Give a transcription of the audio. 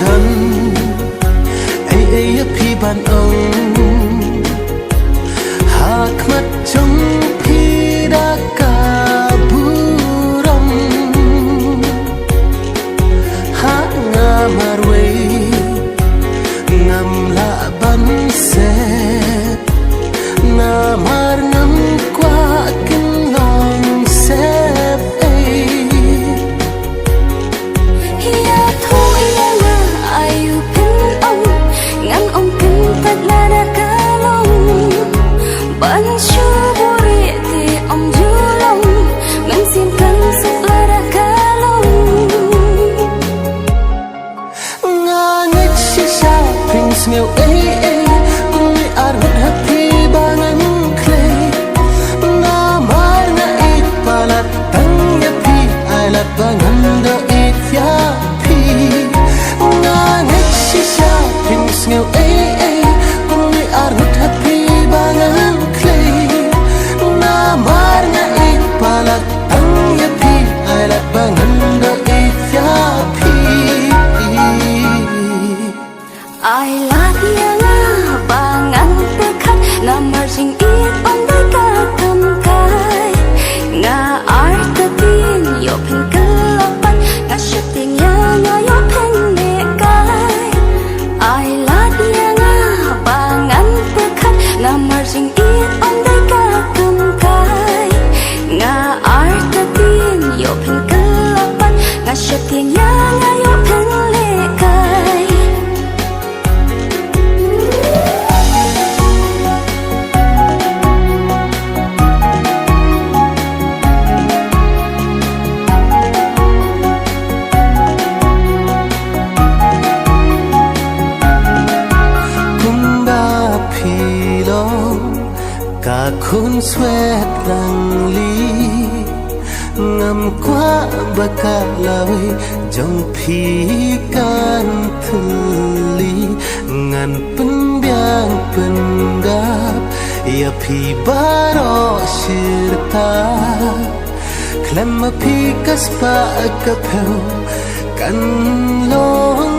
đần ấy ấy phi ban ông hak mắt trong phi đã cả burong hak ngamarwe ngam la ban se ngamar ngam qua kinh lòng xếp ấy ya thôi là ayu pin ông ngăn ông pin thật là đã cả lòng ban chưa buri thì ông du lòng ngăn xin cần sức là đã cả lòng nga ngách xí xa prince nghèo ấy ấy cũng nghĩ ar hụt happy bangan clay nga mar nga ít palat tang ya pi ai lat bangan do ít ya pi nga ngách xí xa prince nghèo ấy ấy cũng nghĩ ar hụt happy bangan clay nga mar nga ít palat tang ya pi ai lat bangan do ít ya pi ai là dia nga bangan pekat nga marching it on the katam kai nga artatin yo pen kelapan nga shooting ya nga yo pen ne kai ai là dia nga bangan pekat nga marching it on the katam kai nga artatin yo pen kelapan nga shooting ya nga yo pen ne kai cả khôn xoẹt răng ly ngầm qua bờ cả lời trong phi can thư ly ngàn pân biang pân gap ya phi baro sirta klem phi kaspa kapel kan long